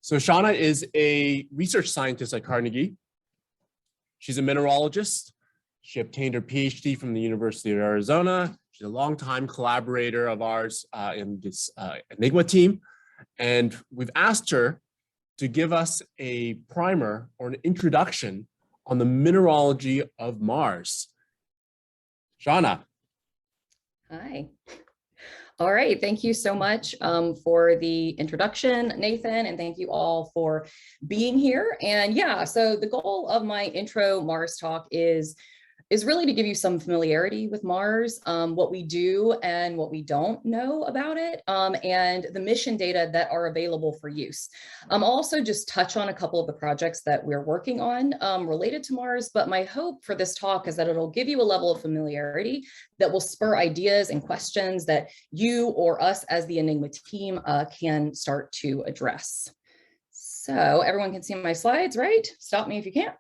So Shaunna is a research scientist at Carnegie. She's a mineralogist. She obtained her PhD from the University of Arizona. She's a longtime collaborator of ours in this ENIGMA team. And we've asked her to give us a primer or an introduction on the mineralogy of Mars. Shaunna. Hi. All right, thank you so much for the introduction, Nathan, and thank you all for being here. And yeah, so the goal of my intro Mars talk is really to give you some familiarity with Mars, what we do and what we don't know about it, and the mission data that are available for use. I'll also just touch on a couple of the projects that we're working on related to Mars, but my hope for this talk is that it'll give you a level of familiarity that will spur ideas and questions that you or us as the ENIGMA team can start to address. So everyone can see my slides, right? Stop me if you can't.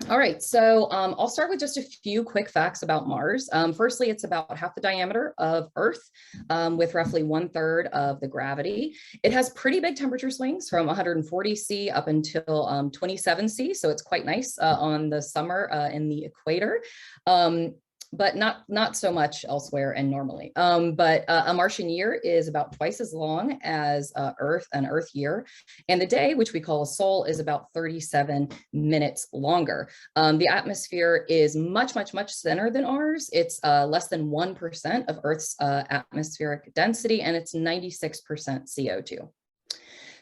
All right, so I'll start with just a few quick facts about Mars. Firstly, it's about half the diameter of Earth with roughly 1/3 of the gravity. It has pretty big temperature swings from 140 C up until 27 C, so it's quite nice on the summer in the equator. But not so much elsewhere and normally. But a Martian year is about twice as long as Earth, an Earth year. And the day, which we call a sol, is about 37 minutes longer. The atmosphere is much thinner than ours. It's less than 1% of Earth's atmospheric density, and it's 96% CO2.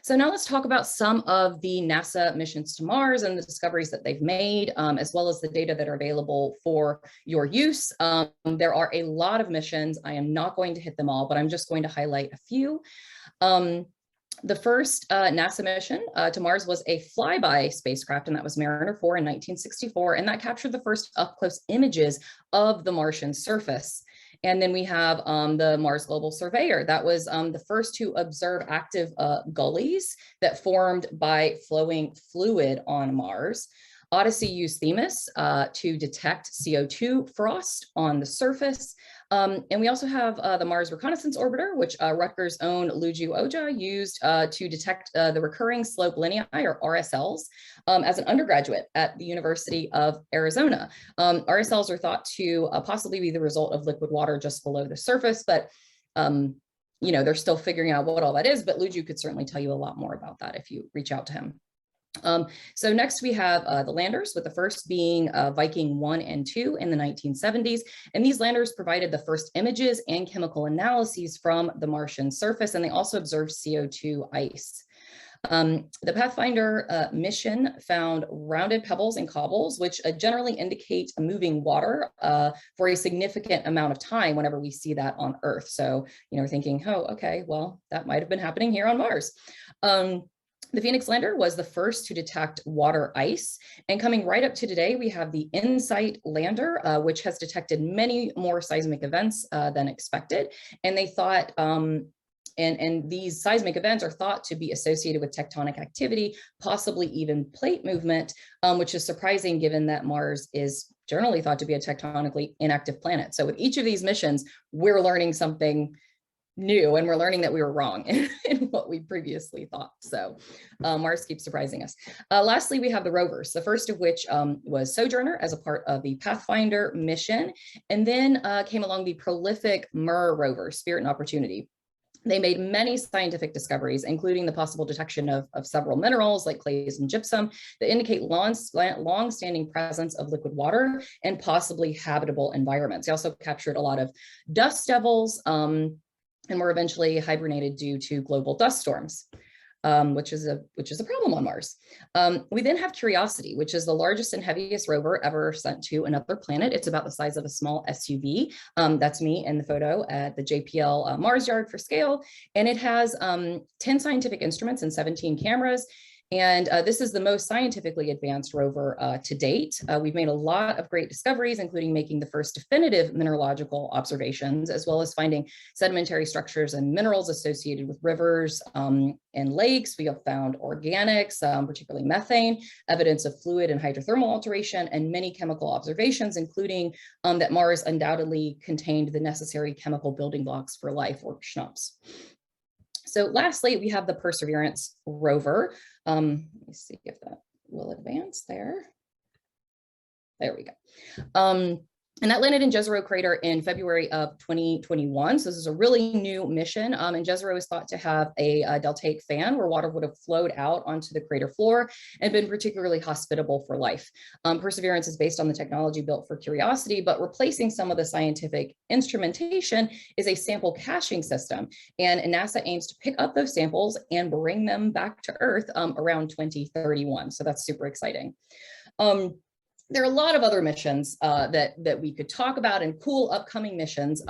So now let's talk about some of the NASA missions to Mars and the discoveries that they've made, as well as the data that are available for your use. There are a lot of missions. I am not going to hit them all, but I'm just going to highlight a few. The first NASA mission to Mars was a flyby spacecraft, and that was Mariner 4 in 1964, and that captured the first up-close images of the Martian surface. And then we have the Mars Global Surveyor. That was the first to observe active gullies that formed by flowing fluid on Mars. Odyssey used Themis to detect CO2 frost on the surface. And we also have the Mars Reconnaissance Orbiter, which Rutgers' own Luju Ojha used to detect the recurring slope linii, or RSLs, as an undergraduate at the University of Arizona. RSLs are thought to possibly be the result of liquid water just below the surface, but you know, they're still figuring out what all that is, but Luju could certainly tell you a lot more about that if you reach out to him. So next we have the landers, with the first being Viking 1 and 2 in the 1970s. And these landers provided the first images and chemical analyses from the Martian surface, and they also observed CO2 ice. The Pathfinder mission found rounded pebbles and cobbles, which generally indicate moving water for a significant amount of time whenever we see that on Earth. So, you know, we're thinking, oh, okay, well, that might have been happening here on Mars. The Phoenix lander was the first to detect water ice. And coming right up to today, we have the InSight lander, which has detected many more seismic events than expected. And they thought, and these seismic events are thought to be associated with tectonic activity, possibly even plate movement, which is surprising given that Mars is generally thought to be a tectonically inactive planet. So with each of these missions, we're learning something new, and we're learning that we were wrong in what we previously thought. So Mars keeps surprising us. Lastly, we have the rovers, the first of which was Sojourner as a part of the Pathfinder mission, and then came along the prolific MER rover, Spirit and Opportunity. They made many scientific discoveries, including the possible detection of several minerals like clays and gypsum that indicate long-standing presence of liquid water and possibly habitable environments. They also captured a lot of dust devils, and were eventually hibernated due to global dust storms, which is a problem on Mars. We then have Curiosity, which is the largest and heaviest rover ever sent to another planet. It's about the size of a small SUV. That's me in the photo at the JPL Mars Yard for scale. And it has 10 scientific instruments and 17 cameras. And this is the most scientifically advanced rover to date. We've made a lot of great discoveries, including making the first definitive mineralogical observations, as well as finding sedimentary structures and minerals associated with rivers and lakes. We have found organics, particularly methane, evidence of fluid and hydrothermal alteration, and many chemical observations, including that Mars undoubtedly contained the necessary chemical building blocks for life, or SNUPs. So lastly, we have the Perseverance rover. Let me see if that will advance there. There we go. And that landed in Jezero crater in February of 2021. So this is a really new mission. And Jezero is thought to have a deltaic fan where water would have flowed out onto the crater floor and been particularly hospitable for life. Perseverance is based on the technology built for Curiosity, but replacing some of the scientific instrumentation is a sample caching system. And NASA aims to pick up those samples and bring them back to Earth around 2031. So that's super exciting. There are a lot of other missions that we could talk about and cool upcoming missions.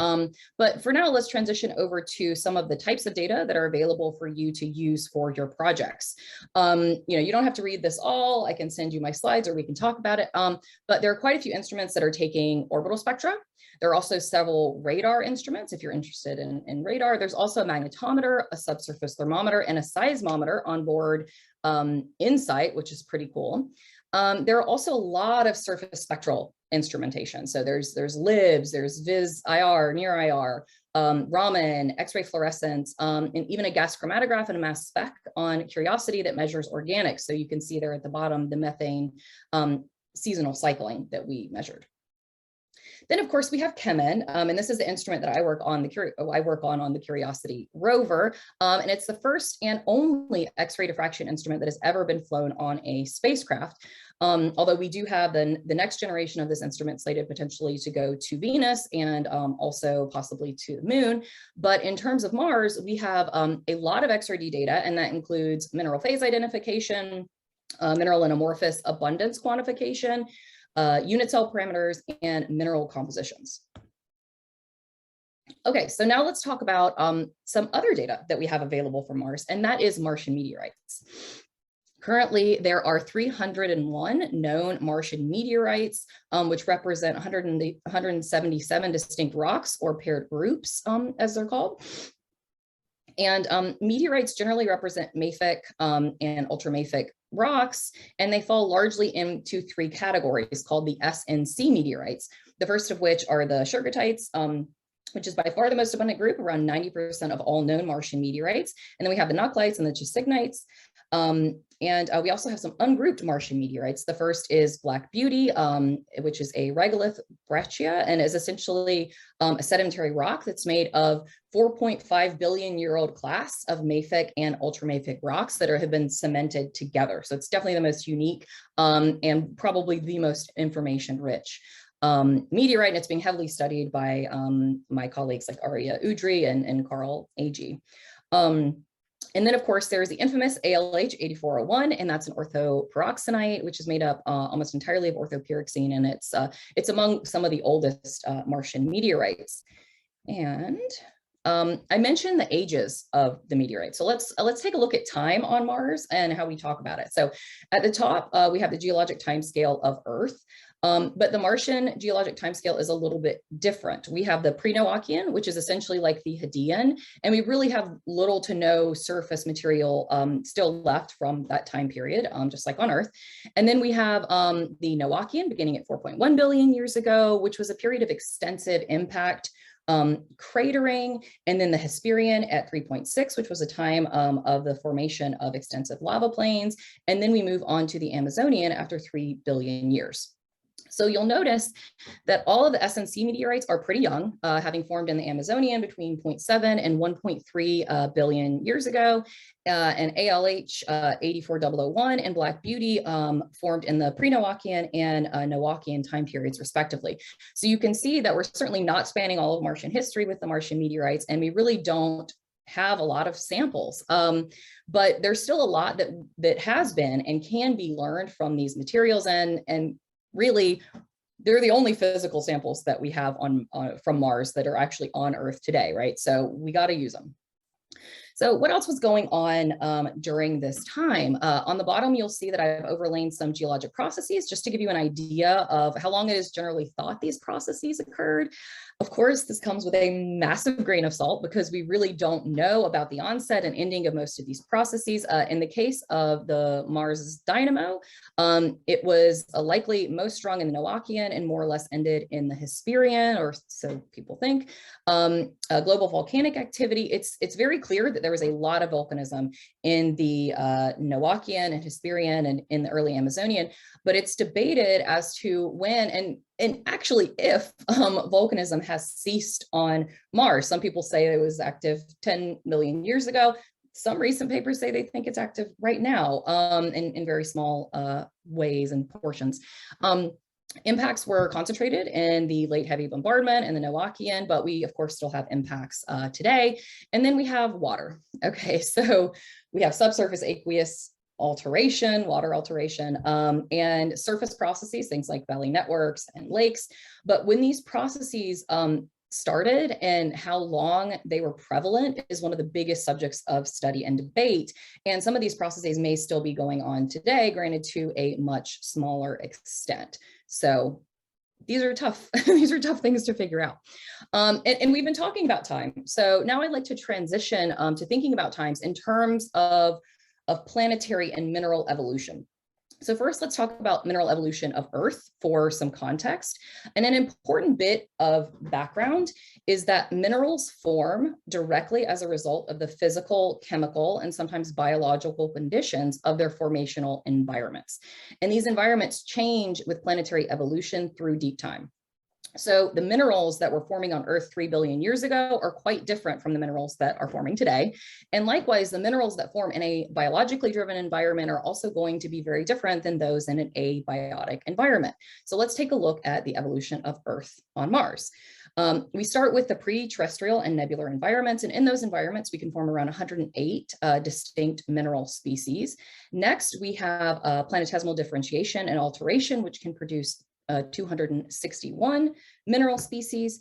But for now, let's transition over to some of the types of data that are available for you to use for your projects. You don't have to read this all. I can send you my slides or we can talk about it. But there are quite a few instruments that are taking orbital spectra. There are also several radar instruments if you're interested in radar. There's also a magnetometer, a subsurface thermometer, and a seismometer on board InSight, which is pretty cool. There are also a lot of surface spectral instrumentation. So there's LIBS, there's VIS-IR, NIR-IR, Raman, X-ray fluorescence, and even a gas chromatograph and a mass spec on Curiosity that measures organics. So you can see there at the bottom, the methane seasonal cycling that we measured. Then, of course, we have ChemIn, and this is the instrument that I work on the Curiosity rover, and it's the first and only X-ray diffraction instrument that has ever been flown on a spacecraft. Although we do have the next generation of this instrument slated potentially to go to Venus and also possibly to the moon. But in terms of Mars, we have a lot of XRD data, and that includes mineral phase identification, mineral and amorphous abundance quantification, unit cell parameters, and mineral compositions. Okay, so now let's talk about some other data that we have available for Mars, and that is Martian meteorites. Currently, there are 301 known Martian meteorites, which represent 177 distinct rocks or paired groups, as they're called. And meteorites generally represent mafic and ultramafic rocks, and they fall largely into three categories called the S and C meteorites. The first of which are the shergottites, which is by far the most abundant group, around 90% of all known Martian meteorites. And then we have the nuclites and the chisignites. And we also have some ungrouped Martian meteorites. The first is Black Beauty, which is a regolith breccia and is essentially a sedimentary rock that's made of 4.5 billion year old class of mafic and ultramafic rocks that have been cemented together. So it's definitely the most unique and probably the most information rich meteorite, and it's being heavily studied by my colleagues like Arya Udry and Carl Agee. And then, of course, there's the infamous ALH 8401, and that's an orthoperoxenite, which is made up almost entirely of orthopyroxene, and it's among some of the oldest Martian meteorites. And I mentioned the ages of the meteorite. So let's take a look at time on Mars and how we talk about it. So at the top, we have the geologic timescale of Earth. But the Martian geologic timescale is a little bit different. We have the pre-Noachian, which is essentially like the Hadean, and we really have little to no surface material still left from that time period, just like on Earth. And then we have the Noachian beginning at 4.1 billion years ago, which was a period of extensive impact, cratering, and then the Hesperian at 3.6, which was a time of the formation of extensive lava plains. And then we move on to the Amazonian after 3 billion years. So you'll notice that all of the SNC meteorites are pretty young, having formed in the Amazonian between 0.7 and 1.3 billion years ago. And ALH 84001 and Black Beauty formed in the pre-Noachian and Noachian time periods, respectively. So you can see that we're certainly not spanning all of Martian history with the Martian meteorites, and we really don't have a lot of samples, but there's still a lot that has been and can be learned from these materials, and really, they're the only physical samples that we have from Mars that are actually on Earth today, right? So we got to use them. So what else was going on during this time? On the bottom, you'll see that I've overlain some geologic processes just to give you an idea of how long it is generally thought these processes occurred. Of course, this comes with a massive grain of salt because we really don't know about the onset and ending of most of these processes. In the case of the Mars dynamo, it was likely most strong in the Noachian and more or less ended in the Hesperian, or so people think. Global volcanic activity, it's very clear that there there was a lot of volcanism in the Noachian and Hesperian and in the early Amazonian, but it's debated as to when and actually if volcanism has ceased on Mars. Some people say it was active 10 million years ago. Some recent papers say they think it's active right now in very small ways and portions. Impacts were concentrated in the late heavy bombardment and the Noachian, but we of course still have impacts today. And then we have water. Okay, so we have subsurface aqueous alteration, water alteration, and surface processes, things like valley networks and lakes. But when these processes started and how long they were prevalent is one of the biggest subjects of study and debate. And some of these processes may still be going on today, granted to a much smaller extent. So these are tough, these are tough things to figure out. And we've been talking about time. So now I'd like to transition to thinking about times in terms of planetary and mineral evolution. So first, let's talk about mineral evolution of Earth for some context. And an important bit of background is that minerals form directly as a result of the physical, chemical, and sometimes biological conditions of their formational environments. And these environments change with planetary evolution through deep time. So the minerals that were forming on Earth 3 billion years ago are quite different from the minerals that are forming today. And likewise, the minerals that form in a biologically driven environment are also going to be very different than those in an abiotic environment. So let's take a look at the evolution of Earth on Mars. We start with the pre-terrestrial and nebular environments, and in those environments, we can form around 108 distinct mineral species. Next, we have planetesimal differentiation and alteration, which can produce 261 mineral species.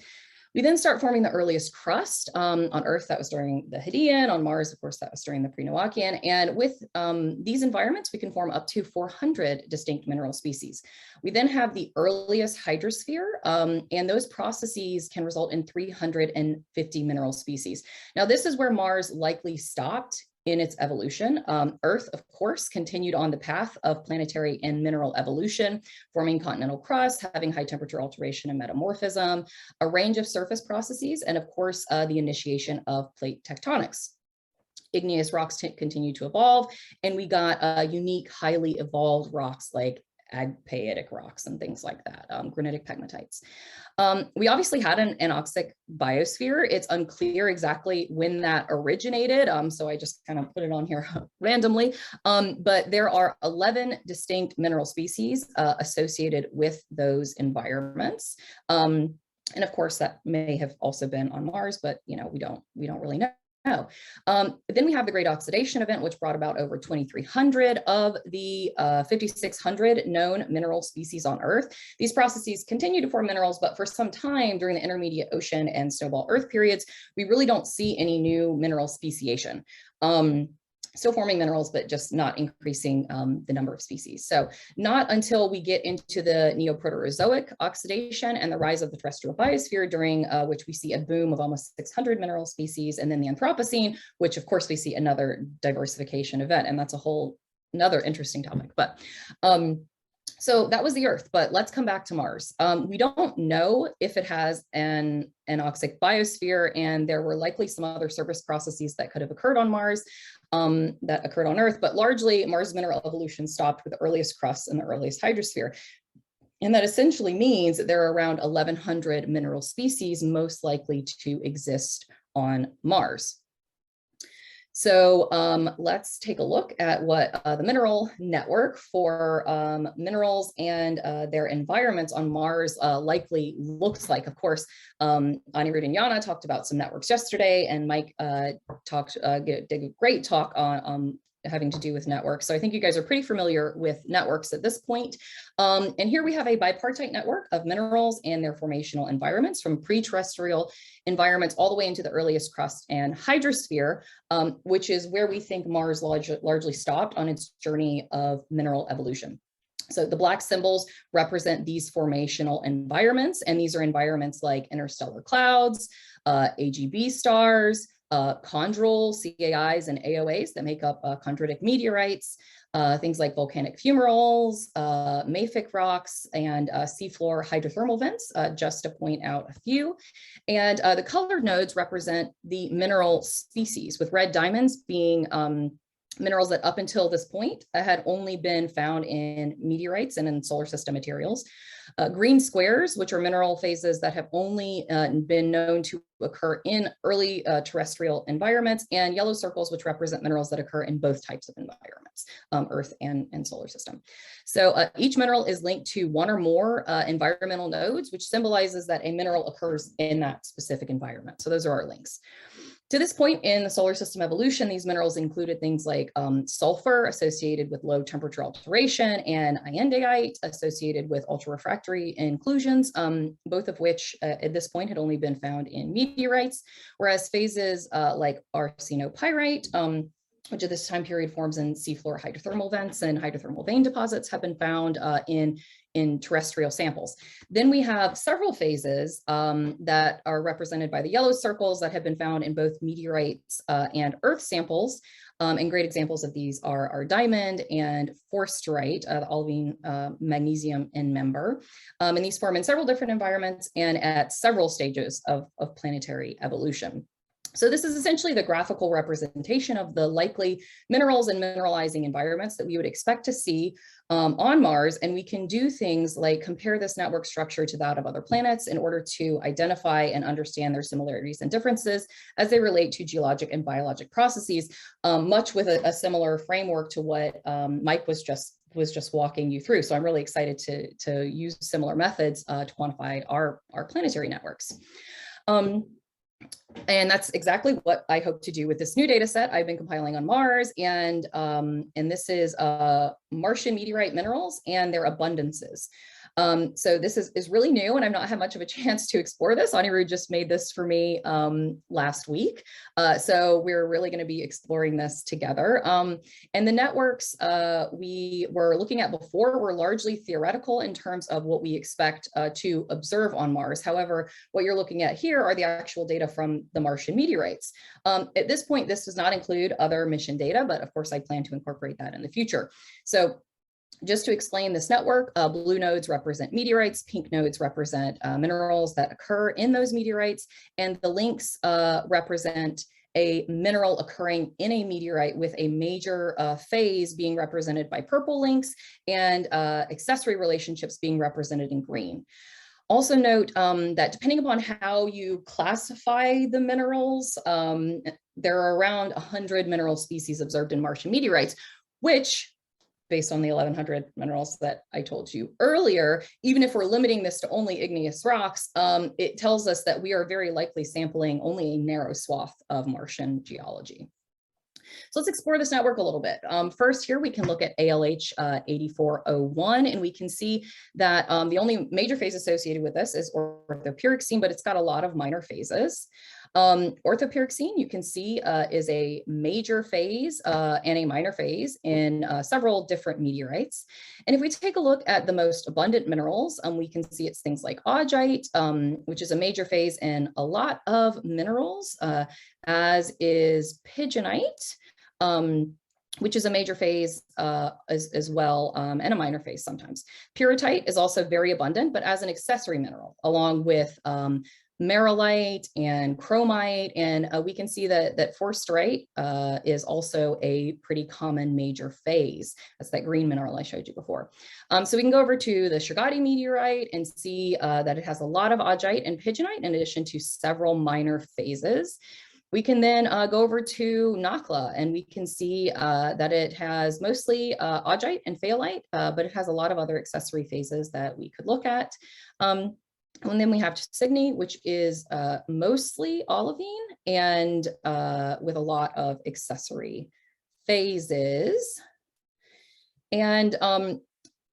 We then start forming the earliest crust. On Earth, that was during the Hadean. On Mars, of course, that was during the pre-Noachian. And with these environments, we can form up to 400 distinct mineral species. We then have the earliest hydrosphere, and those processes can result in 350 mineral species. Now, this is where Mars likely stopped in its evolution. Earth, of course, continued on the path of planetary and mineral evolution, forming continental crust, having high temperature alteration and metamorphism, a range of surface processes, and of course, the initiation of plate tectonics. Igneous rocks continue to evolve, and we got unique, highly evolved rocks like agpaitic rocks and things like that, granitic pegmatites. We obviously had an anoxic biosphere. It's unclear exactly when that originated, so I just kind of put it on here randomly, but there are 11 distinct mineral species associated with those environments. And of course, that may have also been on Mars, but we don't really know. Then we have the Great Oxidation Event, which brought about over 2,300 of the 5,600 known mineral species on Earth. These processes continue to form minerals, but for some time during the intermediate ocean and snowball Earth periods, we really don't see any new mineral speciation. Still forming minerals, but just not increasing the number of species. So not until we get into the Neoproterozoic oxidation and the rise of the terrestrial biosphere, during which we see a boom of almost 600 mineral species, and then the Anthropocene, which of course we see another diversification event, and that's a whole another interesting topic. But so that was the Earth, but let's come back to Mars. We don't know if it has an anoxic biosphere, and there were likely some other surface processes that could have occurred on Mars that occurred on Earth, but largely Mars mineral evolution stopped with the earliest crust and the earliest hydrosphere. And that essentially means that there are around 1,100 mineral species most likely to exist on Mars. So let's take a lock at what the mineral network for minerals and their environments on Mars likely looks like. Of course, Anirudh and Shaunna talked about some networks yesterday, and Mike did a great talk on having to do with networks. So I think you guys are pretty familiar with networks at this point. And here we have a bipartite network of minerals and their formational environments, from pre-terrestrial environments all the way into the earliest crust and hydrosphere, which is where we think Mars largely stopped on its journey of mineral evolution. So the black symbols represent these formational environments, and these are environments like interstellar clouds, AGB stars, chondral CAIs and AOAs that make up chondritic meteorites, things like volcanic fumaroles, mafic rocks, and seafloor hydrothermal vents, just to point out a few. And the colored nodes represent the mineral species, with red diamonds being minerals that up until this point had only been found in meteorites and in solar system materials. Green squares, which are mineral phases that have only been known to occur in early terrestrial environments, and yellow circles, which represent minerals that occur in both types of environments, Earth and solar system. So each mineral is linked to one or more environmental nodes, which symbolizes that a mineral occurs in that specific environment. So those are our links. To this point in the solar system evolution, these minerals included things like sulfur associated with low temperature alteration and iandite associated with ultra-refractory inclusions, both of which at this point had only been found in meteorites, whereas phases like arsenopyrite, which at this time period forms in seafloor hydrothermal vents and hydrothermal vein deposits, have been found in terrestrial samples. Then we have several phases that are represented by the yellow circles that have been found in both meteorites and Earth samples. And great examples of these are diamond and forsterite, the olivine magnesium end member. And these form in several different environments and at several stages of planetary evolution. So this is essentially the graphical representation of the likely minerals and mineralizing environments that we would expect to see on Mars. And we can do things like compare this network structure to that of other planets in order to identify and understand their similarities and differences as they relate to geologic and biologic processes, much with a similar framework to what Mike was just walking you through. So I'm really excited to use similar methods to quantify our planetary networks. And that's exactly what I hope to do with this new data set I've been compiling on Mars. And this is Martian meteorite minerals and their abundances. So this is really new, and I've not had much of a chance to explore this. Anirudh just made this for me last week. So we're really going to be exploring this together. And the networks we were looking at before were largely theoretical in terms of what we expect to observe on Mars. However, what you're looking at here are the actual data from the Martian meteorites. At this point, this does not include other mission data, but of course I plan to incorporate that in the future. So just to explain this network, blue nodes represent meteorites, pink nodes represent minerals that occur in those meteorites, and the links represent a mineral occurring in a meteorite with a major phase being represented by purple links and accessory relationships being represented in green. Also note that depending upon how you classify the minerals, there are around 100 mineral species observed in Martian meteorites, which, based on the 1100 minerals that I told you earlier, even if we're limiting this to only igneous rocks, it tells us that we are very likely sampling only a narrow swath of Martian geology. So let's explore this network a little bit. First, here we can look at ALH 8401, and we can see that the only major phase associated with this is orthopyroxene, but it's got a lot of minor phases. Orthopyroxene, you can see, is a major phase and a minor phase in several different meteorites. And if we take a look at the most abundant minerals, we can see it's things like augite, which is a major phase in a lot of minerals, as is pigeonite, which is a major phase as well, and a minor phase sometimes. Pyrrhotite is also very abundant, but as an accessory mineral, along with mineralite and chromite, and we can see that forsterite is also a pretty common major phase. That's that green mineral I showed you before. So we can go over to the Shagadi meteorite and see that it has a lot of augite and pigeonite in addition to several minor phases. We can then go over to Nakhla, and we can see that it has mostly augite and phaolite, but it has a lot of other accessory phases that we could look at. And then we have Signy, which is mostly olivine and with a lot of accessory phases. And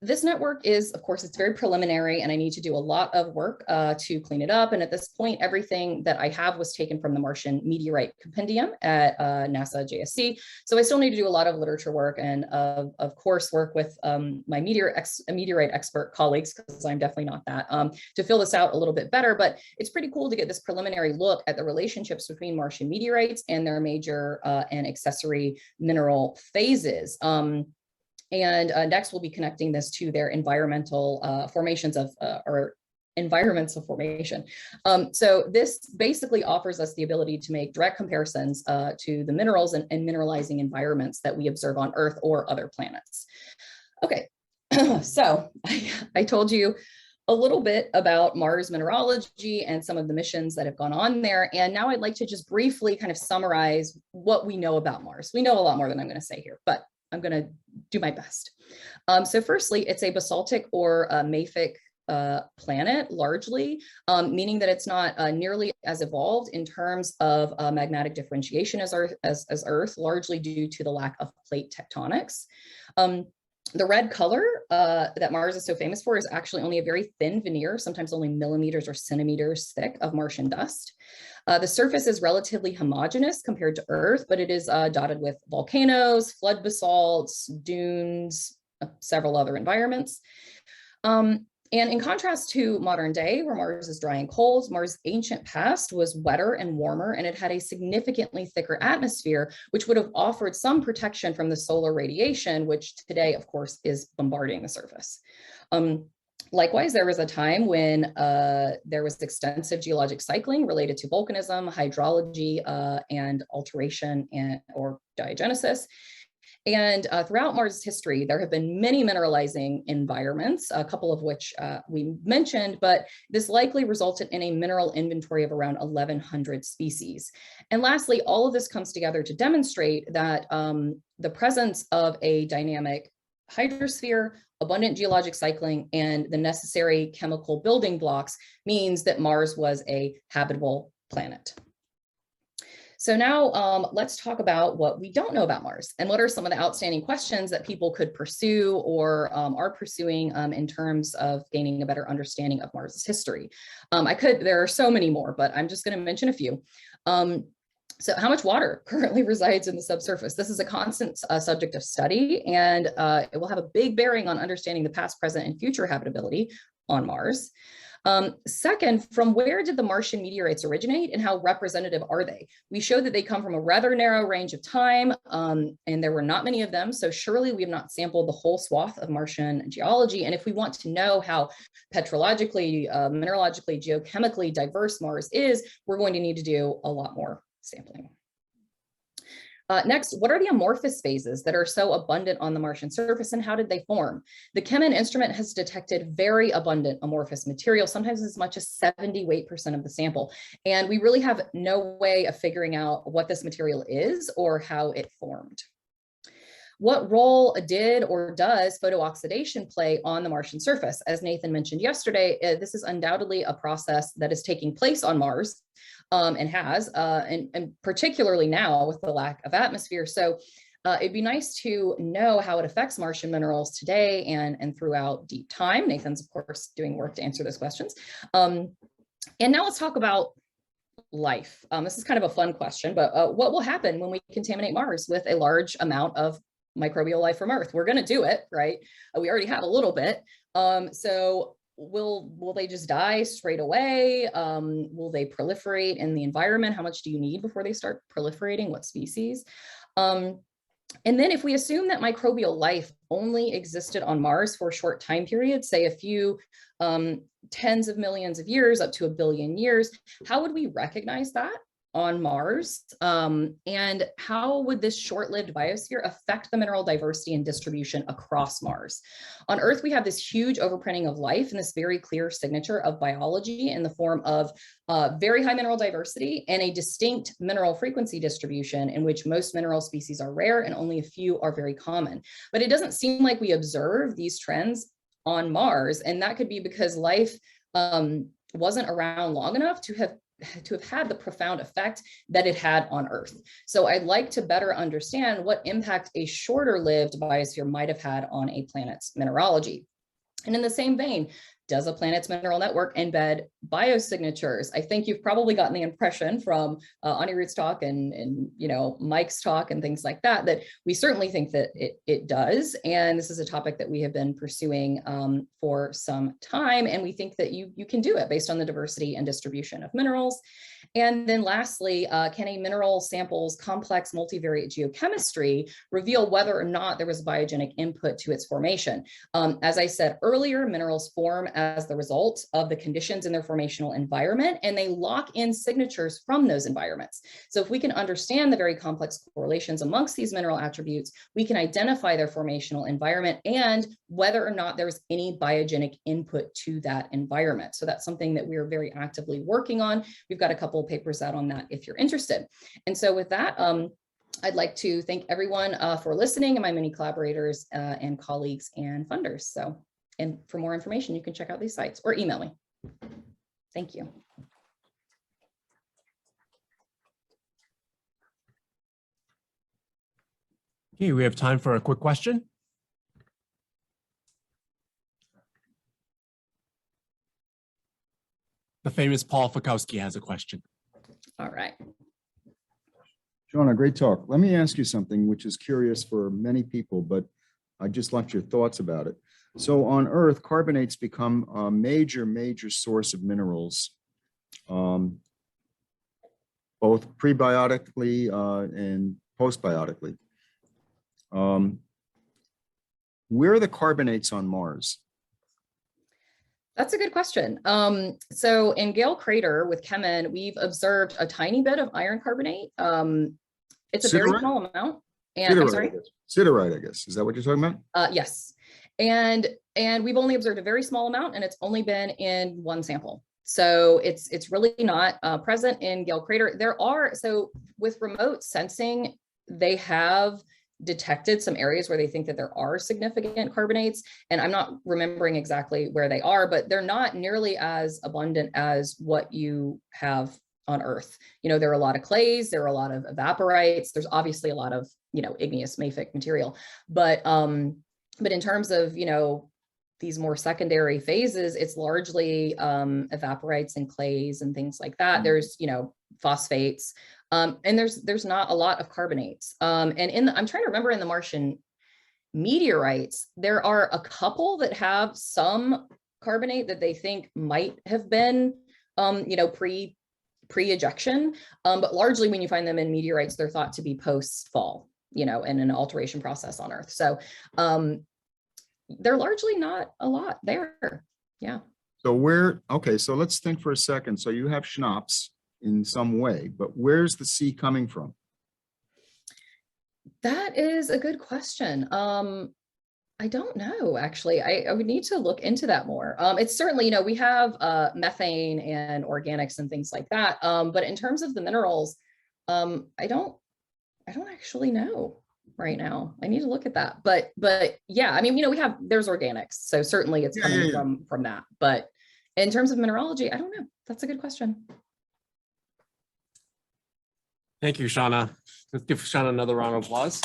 this network is, of course, it's very preliminary and I need to do a lot of work to clean it up. And at this point, everything that I have was taken from the Martian Meteorite Compendium at NASA JSC. So I still need to do a lot of literature work and of course work with my meteorite expert colleagues, because I'm definitely not that, to fill this out a little bit better. But it's pretty cool to get this preliminary look at the relationships between Martian meteorites and their major and accessory mineral phases. And next, we'll be connecting this to their environmental formations of, or environments of formation. So this basically offers us the ability to make direct comparisons to the minerals and mineralizing environments that we observe on Earth or other planets. Okay, so I told you a little bit about Mars Mineralogy and some of the missions that have gone on there. And now I'd like to just briefly kind of summarize what we know about Mars. We know a lot more than I'm going to say here, but I'm going to do my best. So firstly, it's a basaltic or mafic planet, largely, meaning that it's not nearly as evolved in terms of magmatic differentiation as Earth, largely due to the lack of plate tectonics. The red color that Mars is so famous for is actually only a very thin veneer, sometimes only millimeters or centimeters thick, of Martian dust. The surface is relatively homogeneous compared to Earth, but it is dotted with volcanoes, flood basalts, dunes, several other environments. And in contrast to modern day, where Mars is dry and cold, Mars' ancient past was wetter and warmer, and it had a significantly thicker atmosphere, which would have offered some protection from the solar radiation, which today, of course, is bombarding the surface. Likewise, there was a time when there was extensive geologic cycling related to volcanism, hydrology, and alteration or diagenesis. And throughout Mars' history, there have been many mineralizing environments, a couple of which we mentioned, but this likely resulted in a mineral inventory of around 1,100 species. And lastly, all of this comes together to demonstrate that the presence of a dynamic hydrosphere, abundant geologic cycling, and the necessary chemical building blocks means that Mars was a habitable planet. So now let's talk about what we don't know about Mars and what are some of the outstanding questions that people could pursue or are pursuing in terms of gaining a better understanding of Mars's history. There are so many more, but I'm just going to mention a few. So how much water currently resides in the subsurface? This is a constant subject of study, and it will have a big bearing on understanding the past, present, and future habitability on Mars. Second, from where did the Martian meteorites originate and how representative are they? We showed that they come from a rather narrow range of time, and there were not many of them. So surely we have not sampled the whole swath of Martian geology. And if we want to know how petrologically, mineralogically, geochemically diverse Mars is, we're going to need to do a lot more sampling. Next, what are the amorphous phases that are so abundant on the Martian surface and how did they form? The ChemIn instrument has detected very abundant amorphous material, sometimes as much as 78% of the sample. And we really have no way of figuring out what this material is or how it formed. What role did or does photooxidation play on the Martian surface? As Nathan mentioned yesterday, this is undoubtedly a process that is taking place on Mars and has, and particularly now with the lack of atmosphere. So it'd be nice to know how it affects Martian minerals today and throughout deep time. Nathan's, of course, doing work to answer those questions. And now let's talk about life. This is kind of a fun question, but what will happen when we contaminate Mars with a large amount of microbial life from Earth? We're going to do it, right? We already have a little bit. So will they just die straight away? Will they proliferate in the environment? How much do you need before they start proliferating? What species? And then if we assume that microbial life only existed on Mars for a short time period, say a few tens of millions of years up to 1 billion years, how would we recognize that on Mars? And how would this short-lived biosphere affect the mineral diversity and distribution across Mars? On Earth, we have this huge overprinting of life and this very clear signature of biology in the form of very high mineral diversity and a distinct mineral frequency distribution in which most mineral species are rare and only a few are very common. But it doesn't seem like we observe these trends on Mars, and that could be because life wasn't around long enough to have have had the profound effect that it had on Earth. So I'd like to better understand what impact a shorter lived biosphere might have had on a planet's mineralogy. And in the same vein, does a planet's mineral network embed biosignatures? I think you've probably gotten the impression from Anirudh's talk and Mike's talk and things like that, that we certainly think that it does. And this is a topic that we have been pursuing for some time. And we think that you can do it based on the diversity and distribution of minerals. And then lastly, can a mineral sample's complex multivariate geochemistry reveal whether or not there was biogenic input to its formation? As I said earlier, minerals form as the result of the conditions in their formational environment, and they lock in signatures from those environments. So if we can understand the very complex correlations amongst these mineral attributes, we can identify their formational environment and whether or not there's any biogenic input to that environment. So that's something that we are very actively working on. We've got a couple of papers out on that if you're interested. And so with that, I'd like to thank everyone for listening and my many collaborators and colleagues and funders. So, and for more information, you can check out these sites or email me. Thank you. Okay, we have time for a quick question. The famous Paul Fikowski has a question. All right. Shaunna, great talk. Let me ask you something which is curious for many people, but I'd just like your thoughts about it. So on Earth, carbonates become a major source of minerals, both prebiotically and postbiotically. Where are the carbonates on Mars? That's a good question. So in Gale Crater with Chemin, we've observed a tiny bit of iron carbonate. It's a very small amount. And I'm sorry? Siderite, I guess. Is that what you're talking about? Yes. And we've only observed a very small amount, and it's only been in one sample. So it's really not present in Gale Crater. So with remote sensing, they have detected some areas where they think that there are significant carbonates, and I'm not remembering exactly where they are, but they're not nearly as abundant as what you have on Earth. There are a lot of clays, there are a lot of evaporites, there's obviously a lot of, igneous mafic material, but in terms of, these more secondary phases, it's largely evaporites and clays and things like that. There's, phosphates, and there's not a lot of carbonates. And I'm trying to remember in the Martian meteorites, there are a couple that have some carbonate that they think might have been, pre-ejection, but largely when you find them in meteorites, they're thought to be post-fall, in an alteration process on Earth. So they're largely not a lot there. Yeah. So so let's think for a second. So you have schnapps in some way, but where's the sea coming from? That is a good question. I don't know, actually. I would need to look into that more. It's certainly, we have methane and organics and things like that. But in terms of the minerals, I don't actually know right now. I need to look at that. But yeah, I mean, there's organics. So certainly it's coming from that. But in terms of mineralogy, I don't know. That's a good question. Thank you, Shaunna. Let's give Shaunna another round of applause.